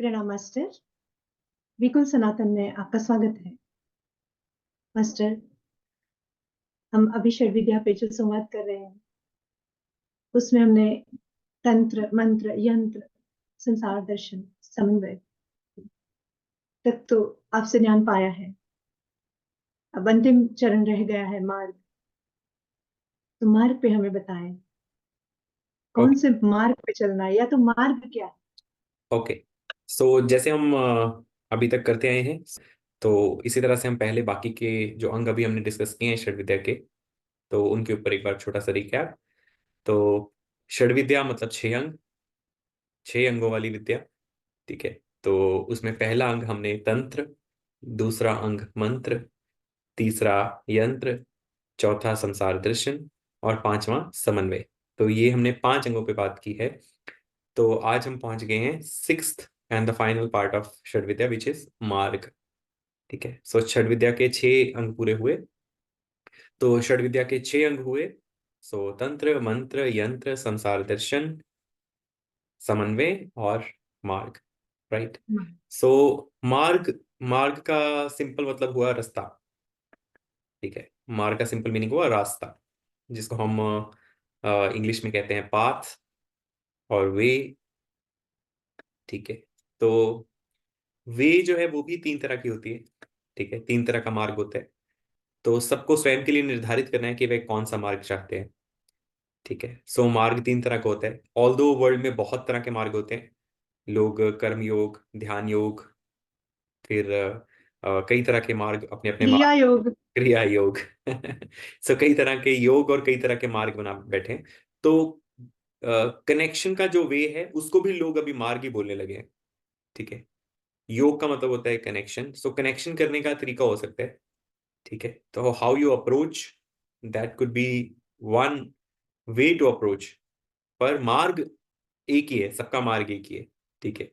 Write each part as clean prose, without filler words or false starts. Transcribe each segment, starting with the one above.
प्रणाम मास्टर। विकुल सनातन में आपका स्वागत है। मास्टर, हम अभी षड विद्या पे जो संवाद कर रहे हैं उसमें हमने तंत्र, मंत्र, यंत्र, संसार दर्शन, समन्वय तक तो आपसे ज्ञान पाया है। अब अंतिम चरण रह गया है मार्ग। तो मार्ग पे हमें बताएं, कौन ओके। से मार्ग पे चलना है, या तो मार्ग क्या है? ओके। सो जैसे हम अभी तक करते आए हैं, तो इसी तरह से हम पहले बाकी के जो अंग अभी हमने डिस्कस किए हैं षड विद्या के, तो उनके ऊपर एक बार छोटा सा रिकैप। तो षड विद्या मतलब 6 अंग, 6 अंगों वाली विद्या। ठीक है। तो उसमें पहला अंग हमने तंत्र, दूसरा अंग मंत्र, तीसरा यंत्र, चौथा संसार दर्शन और पांचवा समन्वय। तो ये हमने 5 अंगों पे बात की है। तो आज हम पहुंच गए हैं sixth and the final part of षड विद्या विच इज मार्ग। ठीक है। सो षड विद्या के 6 अंग पूरे हुए। तो षड विद्या के 6 अंग हुए। सो तंत्र, मंत्र, यंत्र, संसार दर्शन, समन्वय और मार्ग। राइट। सो मार्ग, मार्ग का सिंपल मतलब हुआ रास्ता। ठीक है। मार्ग का सिंपल मीनिंग हुआ रास्ता, जिसको हम इंग्लिश में कहते हैं पाथ और वे। ठीक है। तो वे जो है वो भी 3 तरह की होती है। ठीक है। 3 तरह का मार्ग होता है। तो सबको स्वयं के लिए निर्धारित करना है कि वे कौन सा मार्ग चाहते हैं। ठीक है। सो मार्ग 3 तरह का होता है। ऑल दो वर्ल्ड में बहुत तरह के मार्ग होते हैं। लोग कर्म योग, ध्यान योग, फिर कई तरह के मार्ग अपने अपने क्रिया मार्ग, योग। क्रिया योग। सो कई तरह के योग और कई तरह के मार्ग बना बैठे हैं। तो कनेक्शन का जो वे है उसको भी लोग अभी मार्ग ही बोलने लगे हैं। ठीक है। योग का मतलब होता है कनेक्शन। सो कनेक्शन करने का तरीका हो सकता है। ठीक है। तो how you approach, that could be one way to approach. पर मार्ग एक ही है, सबका मार्ग एक ही है। ठीक है।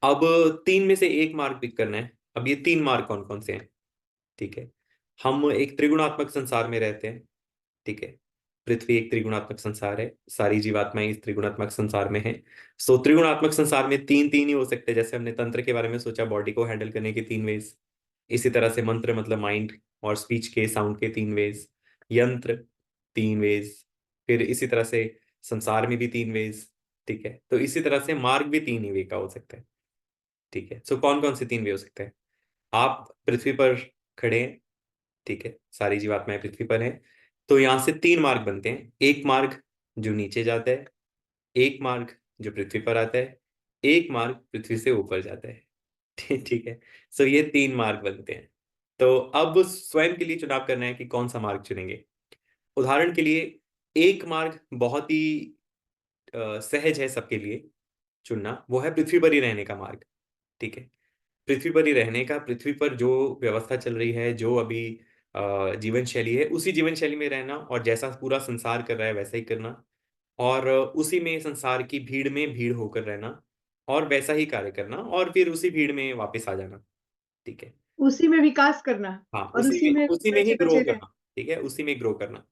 अब 3 में से 1 मार्ग पिक करना है। अब ये 3 मार्ग कौन कौन से हैं? ठीक है। हम एक त्रिगुणात्मक संसार में रहते हैं। ठीक है। पृथ्वी एक त्रिगुणात्मक संसार है, सारी जीवात्माएं इस त्रिगुणात्मक संसार में है। सो त्रिगुणात्मक संसार में तीन तीन ही हो सकते हैं। जैसे हमने तंत्र के बारे में सोचा, बॉडी को हैंडल करने के 3 वेज। इसी तरह से मंत्र मतलब माइंड और स्पीच के, साउंड के 3 वेज। यंत्र 3 वेज। फिर इसी तरह से संसार में भी 3 वेज। ठीक है। तो इसी तरह से मार्ग भी 3 ही वे का हो सकता है। ठीक है। सो कौन कौन से 3 वे हो सकते हैं? आप पृथ्वी पर खड़े हैं। ठीक है। सारी जीवात्माएं पृथ्वी पर हैं। तो यहां से 3 मार्ग बनते हैं। एक मार्ग जो नीचे जाता है, एक मार्ग जो पृथ्वी पर आता है, एक मार्ग पृथ्वी से ऊपर जाता है। ठीक है। सो ये 3 मार्ग बनते हैं। तो अब स्वयं के लिए चुनाव करना है कि कौन सा मार्ग चुनेंगे। उदाहरण के लिए, एक मार्ग बहुत ही सहज है सबके लिए चुनना, वो है पृथ्वी पर ही रहने का मार्ग। ठीक है। पृथ्वी पर ही रहने का, पृथ्वी पर जो व्यवस्था चल रही है, जो अभी जीवन शैली है, उसी जीवन शैली में रहना और जैसा पूरा संसार कर रहा है वैसा ही करना। और उसी में संसार की भीड़ में भीड़ होकर रहना और वैसा ही कार्य करना और फिर उसी भीड़ में वापस आ जाना। ठीक है। उसी में विकास करना हाँ, और उसी में उसी में ही बचे ग्रो बचे रहना। करना। ठीक है। उसी में ग्रो करना।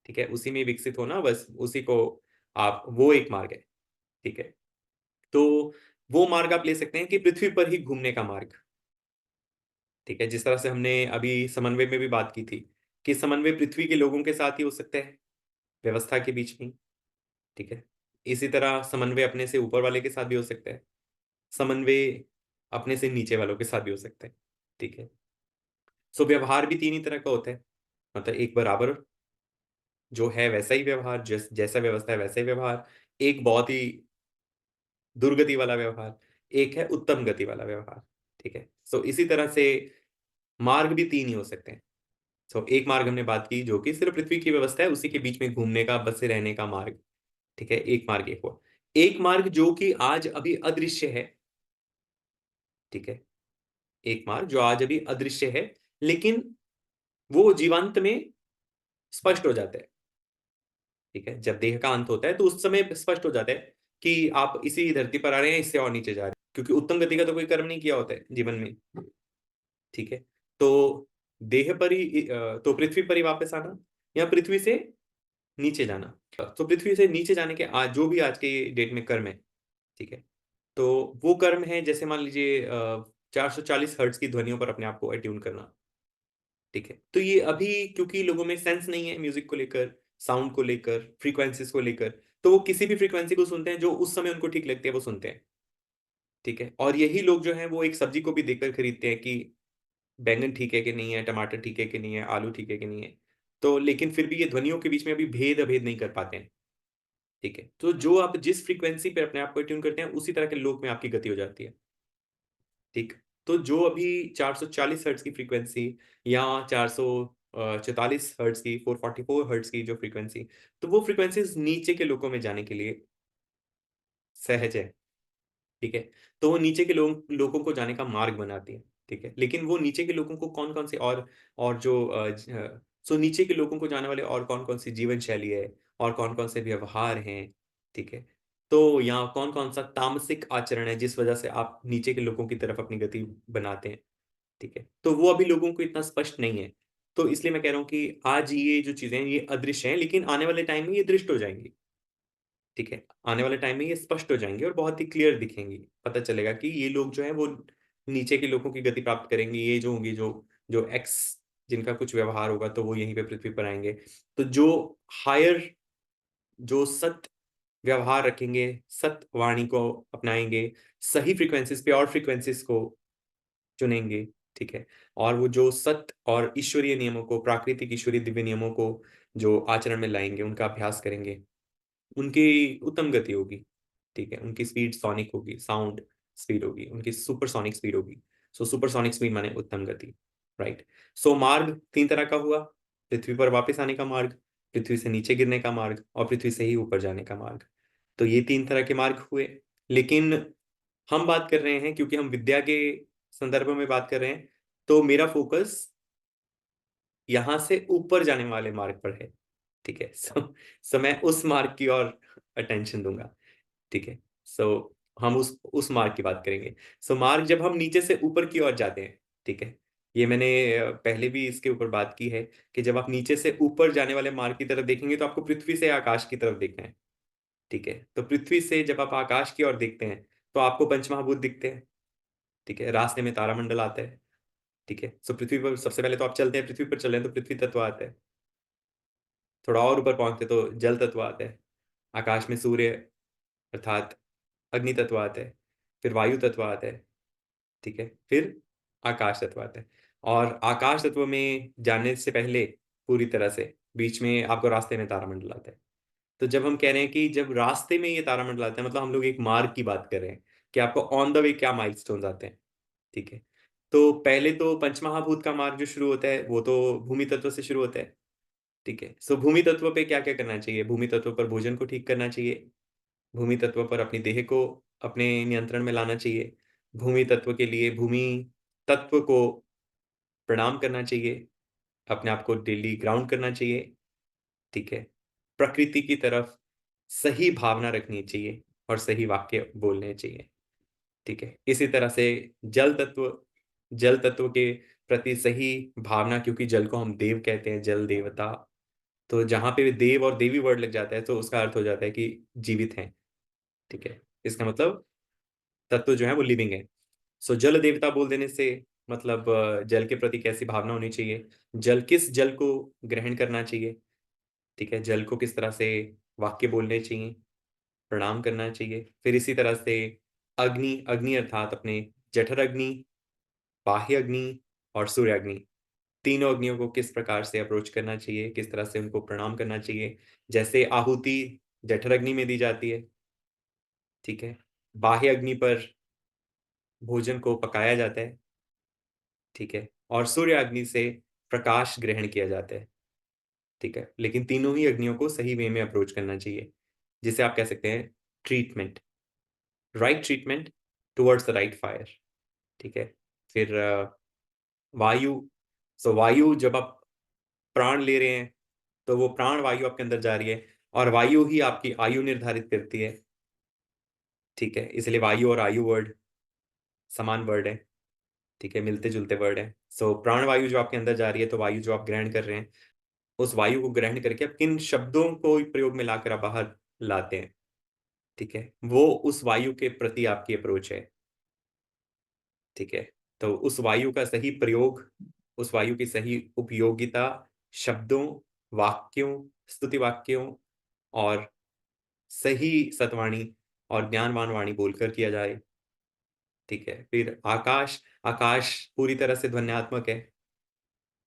ठीक है। उसी में विकसित होना, बस उसी को आप, वो एक मार्ग है। ठीक है। तो वो मार्ग आप ले सकते हैं कि पृथ्वी पर ही घूमने का मार्ग। ठीक है। जिस तरह से हमने अभी समन्वय में भी बात की थी कि समन्वय पृथ्वी के लोगों के साथ ही हो सकता है, व्यवस्था के बीच में। ठीक है। इसी तरह समन्वय अपने से ऊपर वाले के साथ भी हो सकता है, समन्वय अपने से नीचे वालों के साथ भी हो सकता है। ठीक है। सो व्यवहार भी 3 ही तरह का होता है। मतलब एक बराबर जो है वैसा ही व्यवहार, जैसा व्यवस्था है वैसा ही व्यवहार। एक बहुत ही दुर्गति वाला व्यवहार, एक है उत्तम गति वाला व्यवहार। ठीक है। सो इसी तरह से मार्ग भी 3 ही हो सकते हैं। सो एक मार्ग हमने बात की जो कि सिर्फ पृथ्वी की व्यवस्था है, उसी के बीच में घूमने का, बसे रहने का मार्ग। ठीक है। एक मार्ग एक हुआ। एक मार्ग जो कि आज अभी अदृश्य है। ठीक है। एक मार्ग जो आज अभी अदृश्य है, लेकिन वो जीवांत में स्पष्ट हो जाता है। ठीक है। जब देह का अंत होता है तो उस समय स्पष्ट हो जाता है कि आप इसी धरती पर आ रहे हैं, इससे और नीचे जा रहे हैं, क्योंकि उत्तम गति का तो कोई कर्म नहीं किया होता है जीवन में। ठीक है। तो देह पर ही तो पृथ्वी पर ही वापस आना या पृथ्वी से नीचे जाना। तो पृथ्वी से नीचे जाने के आज जो भी आज के डेट में कर्म है। ठीक है। तो वो कर्म है, जैसे मान लीजिए 440 हर्ट्ज की ध्वनियों पर अपने आप को अट्यून करना। ठीक है, तो ये अभी क्योंकि लोगों में सेंस नहीं है म्यूजिक को लेकर, साउंड को लेकर, फ्रीक्वेंसीज को लेकर, तो वो किसी भी फ्रीक्वेंसी को सुनते हैं जो उस समय उनको ठीक लगती है वो सुनते हैं। ठीक है, और यही लोग जो हैं वो एक सब्जी को भी देखकर खरीदते हैं कि बैंगन ठीक है कि नहीं है, टमाटर ठीक है कि नहीं है, आलू ठीक है कि नहीं है। तो लेकिन फिर भी ये ध्वनियों के बीच में अभी भेद अभेद नहीं कर पाते हैं। ठीक है, तो जो आप जिस फ्रीक्वेंसी पे अपने आप को ट्यून करते हैं उसी तरह के लोक में आपकी गति हो जाती है। ठीक, तो जो अभी 440 हर्ट्ज की फ्रीक्वेंसी या 444 हर्ट्ज की, 444 हर्ट्ज की जो फ्रीक्वेंसी, तो वो फ्रीक्वेंसीज नीचे के लोगों में जाने के लिए सहज है। ठीक है, तो वो नीचे के लोगों को जाने का मार्ग बनाती है। ठीक है, लेकिन वो नीचे के लोगों को कौन कौन से और जो सो नीचे के लोगों को जाने वाले और कौन कौन सी जीवन शैली है, और कौन कौन से व्यवहार हैं। ठीक है, तो यहाँ कौन कौन सा तामसिक आचरण है जिस वजह से आप नीचे के लोगों की तरफ अपनी गति बनाते हैं। ठीक है, तो वो अभी लोगों को इतना स्पष्ट नहीं है। तो इसलिए मैं कह रहा हूँ कि आज ये जो चीजें हैं ये अदृश्य हैं, लेकिन आने वाले टाइम में ये दृष्ट हो जाएंगी। ठीक है, आने वाले टाइम में ये स्पष्ट हो जाएंगे और बहुत ही क्लियर दिखेंगी। पता चलेगा कि ये लोग जो है वो नीचे के लोगों की गति प्राप्त करेंगे, ये जो होंगे, जो जो एक्स जिनका कुछ व्यवहार होगा तो वो यहीं पे पृथ्वी पर आएंगे। तो जो हायर, जो सत व्यवहार रखेंगे, सत वाणी को अपनाएंगे, सही फ्रीक्वेंसीज पे और फ्रीक्वेंसीज को चुनेंगे। ठीक है, और वो जो सत्य और ईश्वरीय नियमों को, प्राकृतिक ईश्वरीय दिव्य नियमों को जो आचरण में लाएंगे, उनका अभ्यास करेंगे, उनकी उत्तम गति होगी। ठीक है, उनकी स्पीड सोनिक होगी, साउंड स्पीड होगी, उनकी सुपरसोनिक स्पीड होगी। सो सुपरसोनिक स्पीड माने उत्तम गति। राइट, सो मार्ग तीन तरह का हुआ: पृथ्वी पर वापस आने का मार्ग, पृथ्वी से नीचे गिरने का मार्ग, और पृथ्वी से ही ऊपर जाने का मार्ग। तो ये तीन तरह के मार्ग हुए। लेकिन हम बात कर रहे हैं, क्योंकि हम विद्या के संदर्भ में बात कर रहे हैं, तो मेरा फोकस यहां से ऊपर जाने वाले मार्ग पर है। ठीक है, सो मैं उस मार्ग की ओर अटेंशन दूंगा। ठीक है, सो हम उस मार्ग की बात करेंगे। सो मार्ग जब हम नीचे से ऊपर की ओर जाते हैं। ठीक है, ये मैंने पहले भी इसके ऊपर बात की है कि जब आप नीचे से ऊपर जाने वाले मार्ग की तरफ देखेंगे तो आपको पृथ्वी से आकाश की तरफ देखना है। ठीक है, तो पृथ्वी से जब आप आकाश की ओर देखते हैं तो आपको पंचमहाभूत दिखते हैं। ठीक है, रास्ते में तारामंडल आता है। ठीक है, सो पृथ्वी पर सबसे पहले तो आप चलते हैं, पृथ्वी पर चल रहे हैं तो पृथ्वी तत्व आता है। थोड़ा और ऊपर पहुंचते तो जल तत्व आता है। आकाश में सूर्य अर्थात अग्नि तत्व आता है। फिर वायु तत्व आता है। ठीक है, फिर आकाश तत्व आता है। और आकाश तत्व में जाने से पहले पूरी तरह से बीच में आपको रास्ते में तारामंडल आता है। तो जब हम कह रहे हैं कि जब रास्ते में ये तारामंडल आता है, मतलब हम लोग एक मार्ग की बात कर रहे हैं कि आपको ऑन द वे क्या माइलस्टोन्स आते हैं। ठीक है, तो पहले तो पंचमहाभूत का मार्ग जो शुरू होता है वो तो भूमि तत्व से शुरू होता है। ठीक है, सो भूमि तत्व पे क्या क्या करना चाहिए? भूमि तत्व पर भोजन को ठीक करना चाहिए। भूमि तत्व पर अपनी देह को अपने नियंत्रण में लाना चाहिए। भूमि तत्व के लिए भूमि तत्व को प्रणाम करना चाहिए। अपने आप को डेली ग्राउंड करना चाहिए। ठीक है, प्रकृति की तरफ सही भावना रखनी चाहिए और सही वाक्य बोलने चाहिए। ठीक है, इसी तरह से जल तत्व, जल तत्व के प्रति सही भावना, क्योंकि जल को हम देव कहते हैं, जल देवता। तो जहां पे देव और देवी वर्ड लग जाता है तो उसका अर्थ हो जाता है कि जीवित हैं। ठीक है, इसका मतलब तत्व जो है वो लिविंग है। सो जल देवता बोल देने से मतलब जल के प्रति कैसी भावना होनी चाहिए, किस जल को ग्रहण करना चाहिए। ठीक है, जल को किस तरह से वाक्य बोलने चाहिए, प्रणाम करना चाहिए। फिर इसी तरह से अग्नि, अग्नि अर्थात अपने जठर अग्नि, बाह्य अग्नि और सूर्य अग्नि, तीनों अग्नियों को किस प्रकार से अप्रोच करना चाहिए, किस तरह से उनको प्रणाम करना चाहिए। जैसे आहुति जठर अग्नि में दी जाती है। ठीक है, बाह्य अग्नि पर भोजन को पकाया जाता है। ठीक है, और सूर्य अग्नि से प्रकाश ग्रहण किया जाता है। ठीक है, लेकिन तीनों ही अग्नियों को सही वे में अप्रोच करना चाहिए, जिसे आप कह सकते हैं treatment, right treatment towards the right fire. ठीक है, फिर वायु, सो वायु जब आप प्राण ले रहे हैं तो वो प्राण वायु आपके अंदर जा रही है, और वायु ही आपकी आयु निर्धारित करती है। ठीक है, इसलिए वायु और आयु वर्ड समान वर्ड है। ठीक है, मिलते जुलते वर्ड है। सो प्राण वायु जो आपके अंदर जा रही है, तो वायु जो आप ग्रहण कर रहे हैं, उस वायु को ग्रहण करके आप किन शब्दों को प्रयोग में लाकर आप बाहर लाते हैं। ठीक है, वो उस वायु के प्रति आपकी अप्रोच है। ठीक है, तो उस वायु का सही प्रयोग, उस वायु की सही उपयोगिता शब्दों, वाक्यों, स्तुति वाक्यों और सही सतवाणी और ज्ञानवान वाणी बोलकर किया जाए। ठीक है, फिर आकाश, आकाश पूरी तरह से ध्वन्यात्मक है।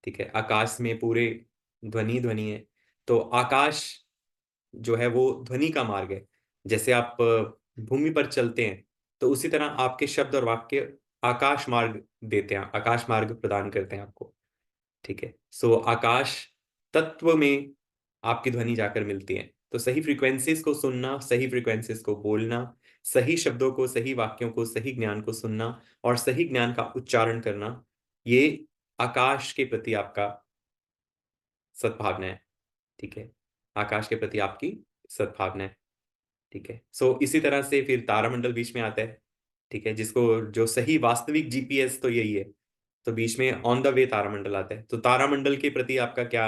ठीक है, आकाश में पूरे ध्वनि ध्वनि है। तो आकाश जो है वो ध्वनि का मार्ग है। जैसे आप भूमि पर चलते हैं, तो उसी तरह आपके शब्द और वाक्य आकाश मार्ग देते हैं, आकाश मार्ग प्रदान करते हैं आपको। ठीक है, सो आकाश तत्व में आपकी ध्वनि जाकर मिलती है। तो सही फ्रीक्वेंसीज को सुनना, सही फ्रीक्वेंसीज को बोलना, सही शब्दों को, सही वाक्यों को, सही ज्ञान को सुनना और सही ज्ञान का उच्चारण करना, ये आकाश के प्रति आपका सद्भावना है। ठीक है, आकाश के प्रति आपकी सद्भावना है। ठीक है, सो इसी तरह से फिर तारामंडल बीच में आता है। ठीक है, जिसको जो सही वास्तविक जीपीएस तो यही है। तो बीच में ऑन द वे तारामंडल आता है। तो तारामंडल के प्रति आपका क्या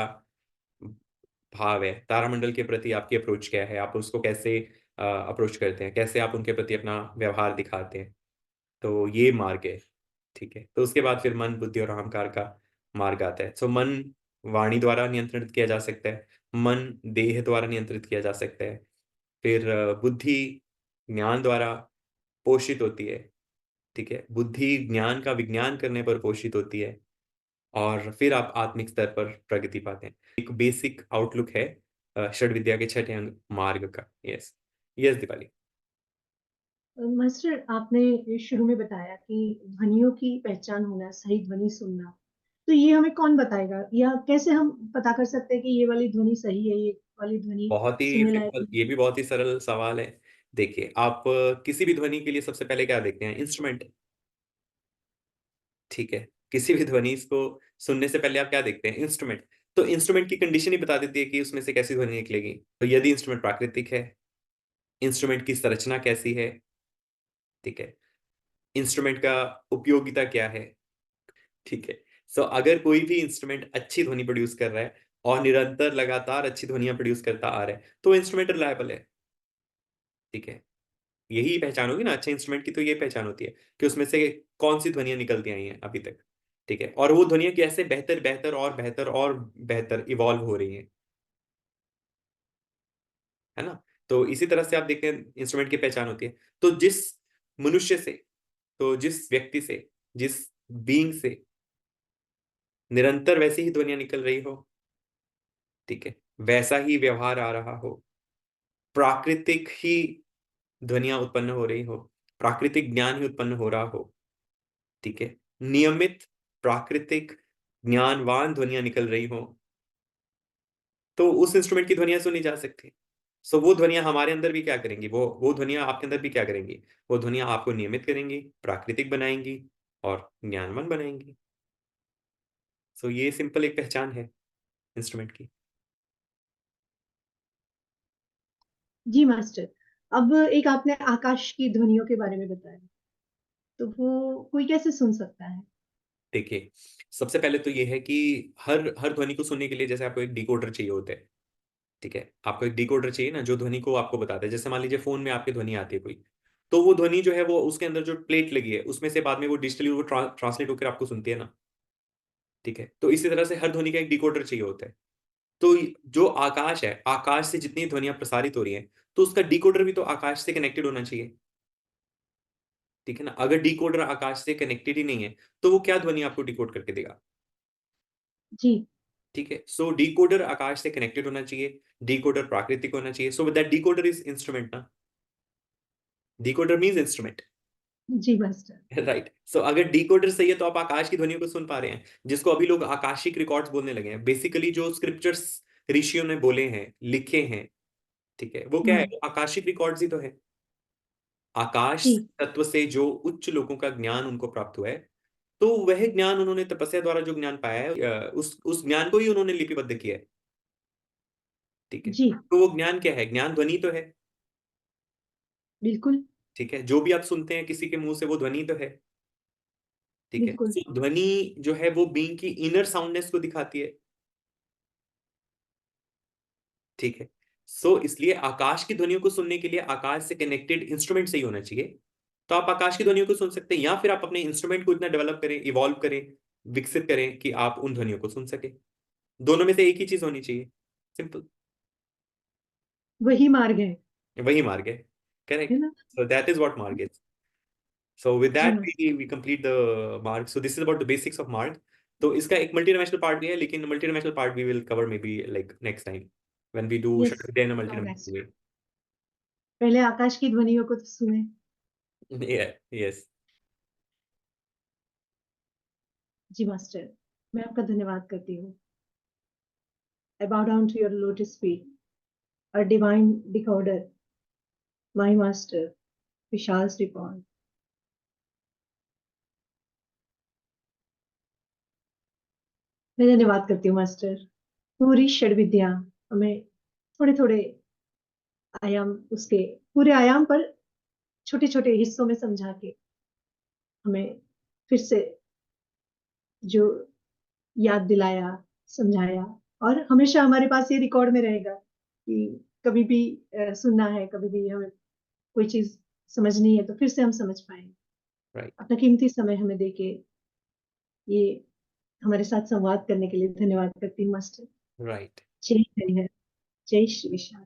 भाव है, तारामंडल के प्रति आपकी अप्रोच क्या है, आप उसको कैसे अप्रोच करते हैं, कैसे आप उनके प्रति अपना व्यवहार दिखाते हैं। तो ये मार्ग है। ठीक है, तो उसके बाद फिर मन, बुद्धि और अहंकार का मार्ग आता है। सो मन वाणी द्वारा नियंत्रित किया जा सकता है, मन देह द्वारा नियंत्रित किया जा सकता है, फिर बुद्धि ज्ञान द्वारा पोषित होती है। ठीक है, बुद्धि ज्ञान का विज्ञान करने पर पोषित होती है और फिर आप आत्मिक स्तर पर प्रगति पाते हैं। एक बेसिक आउटलुक है षड विद्या के छठे अंग मार्ग का। Yes, yes Deepali. मास्टर, आपने शुरू में बताया कि ध्वनियों की पहचान होना, सही ध्वनि सुनना, तो ये हमें कौन बताएगा या कैसे हम पता कर सकते हैं कि ये वाली ध्वनि सही है, ये वाली ध्वनि बहुत ही सुनने लायक सिंपल, नहीं? ये भी बहुत ही सरल सवाल है। देखिए, आप किसी भी ध्वनि के लिए सबसे पहले क्या देखते हैं? इंस्ट्रूमेंट। ठीक है, किसी भी ध्वनि को सुनने से पहले आप क्या देखते हैं? इंस्ट्रूमेंट। तो इंस्ट्रूमेंट की कंडीशन ही बता देती है कि उसमें से कैसी ध्वनि निकलेगी। तो यदि इंस्ट्रूमेंट प्राकृतिक है, इंस्ट्रूमेंट की संरचना कैसी है, ठीक है, इंस्ट्रूमेंट का उपयोगिता क्या है। ठीक है, सो अगर कोई भी इंस्ट्रूमेंट अच्छी ध्वनि प्रोड्यूस कर रहा है और निरंतर लगातार अच्छी ध्वनियां प्रोड्यूस करता आ रहा है, तो इंस्ट्रूमेंट रिलायबल है। ठीक है, यही पहचान होगी ना अच्छे इंस्ट्रूमेंट की, तो ये पहचान होती है कि उसमें से कौन सी ध्वनियां निकलती आई हैं अभी तक। ठीक है, और वो ध्वनियां कैसे बेहतर बेहतर और बेहतर और बेहतर इवॉल्व हो रही हैं, है ना। तो इसी तरह से आप देखते हैं इंस्ट्रूमेंट की पहचान होती है। तो जिस मनुष्य से, तो जिस व्यक्ति से, जिस बीइंग से निरंतर वैसी ही ध्वनियां निकल रही हो, ठीक है, वैसा ही व्यवहार आ रहा हो, प्राकृतिक ही ध्वनियां उत्पन्न हो रही हो, प्राकृतिक ज्ञान ही उत्पन्न हो रहा हो, ठीक है, नियमित प्राकृतिक ज्ञानवान ध्वनियां निकल रही हो, तो उस इंस्ट्रूमेंट की ध्वनियां सुनी जा सकती। सो वो ध्वनियां हमारे अंदर भी क्या करेंगी, वो ध्वनियां आपके अंदर भी क्या करेंगी, वो ध्वनियां आपको नियमित करेंगी, प्राकृतिक बनाएंगी और ज्ञानवान बनाएंगी। सो ये सिंपल एक पहचान है इंस्ट्रूमेंट की। जी मास्टर। अब एक आपने आकाश की ध्वनियों के बारे में बताया, तो वो कोई कैसे सुन सकता है? देखिए, सबसे पहले तो ये है कि हर हर ध्वनि को सुनने के लिए जैसे आपको एक डिकोडर चाहिए होता है। ठीक है, आपको एक डिकोडर चाहिए ना, जो ध्वनि को आपको बताता है। जैसे मान लीजिए फोन में आपकी ध्वनि आती है कोई, तो वो ध्वनि जो है वो उसके अंदर जो प्लेट लगी है उसमें से बाद में वो डिजिटली वो ट्रांसलेट होकर आपको सुनती है ना। ठीक है, तो इसी तरह से हर ध्वनि का एक डिकोडर चाहिए होता है। तो जो आकाश है, आकाश से जितनी ध्वनियां प्रसारित हो रही हैं, तो उसका डिकोडर भी तो आकाश से कनेक्टेड होना चाहिए। ठीक है ना, अगर डिकोडर आकाश से कनेक्टेड ही नहीं है, तो वो क्या ध्वनि आपको डिकोड करके देगा। जी। ठीक है, सो डिकोडर आकाश से कनेक्टेड होना चाहिए, डिकोडर प्राकृतिक होना चाहिए। So that decoder is instrument ना, डिकोडर मीन्स इंस्ट्रूमेंट। जी मास्टर। राइट, सो अगर डिकोडर सही है तो आप आकाश की ध्वनियों को सुन पा रहे हैं, जिसको अभी लोग आकाशिक रिकॉर्ड्स बोलने लगे हैं। बेसिकली जो स्क्रिप्चर्स ऋषियों ने बोले हैं, लिखे हैं, ठीक है, वो क्या है, हम्म। वो आकाशिक रिकॉर्ड्स ही तो है। आकाश जी। तत्व से जो उच्च लोगों का ज्ञान उनको प्राप्त हुआ है, तो वह ज्ञान उन्होंने तपस्या द्वारा जो ज्ञान पाया है, उस ज्ञान को ही उन्होंने लिपिबद्ध किया है। ठीक है, जी। तो वो ज्ञान क्या है? ज्ञान ध्वनि तो है। बिल्कुल। ठीक है, जो भी आप सुनते हैं किसी के मुंह से, वो ध्वनि तो है। ठीक है, बिल्कुल। तो ध्वनि जो है वो बीइंग की इनर साउंडनेस को दिखाती है। ठीक है, सो इसलिए आकाश की ध्वनियों को सुनने के लिए आकाश से कनेक्टेड इंस्ट्रूमेंट सही होना चाहिए। तो आप आकाश की ध्वनियों को सुन सकते हैं, या फिर आप अपने इंस्ट्रूमेंट को इतना डेवलप करें, इवॉल्व करें, विकसित करें कि आप उन ध्वनियों को सुन सके। दोनों में से एक ही चीज होनी चाहिए, सिंपल। वही मार्ग है वही मार्ग है, है करेक्ट। ना? सो दैट इज व्हाट मार्ग इज। So with जी that master. we complete the mark. So this is about the basics of mark. तो इसका एक मल्टी डायमेंशनल पार्ट भी है, लेकिन multi dimensional part we will cover maybe like next time when we do yes, Shakti in a multi next. dimensional पहले आकाश की ध्वनियों को तो सुने। way. Yeah, yes, जी मास्टर, मैं आपका धन्यवाद करती हूँ। I bow down to your lotus feet, a divine decoder, my master, विशाल श्रीपाद। मैं धन्यवाद करती हूँ मास्टर। पूरी षड विद्या हमें थोड़े थोड़े आयाम, उसके पूरे आयाम पर छोटे छोटे हिस्सों में समझा के हमें फिर से जो याद दिलाया, समझाया। और हमेशा हमारे पास ये रिकॉर्ड में रहेगा कि कभी भी सुनना है, कभी भी हमें कोई चीज समझनी है तो फिर से हम समझ पाएंगे। right, अपना कीमती समय हमें देके ये हमारे साथ संवाद करने के लिए धन्यवाद करती हूँ मास्टर। right. जय हरिहर, जय श्री विशाल।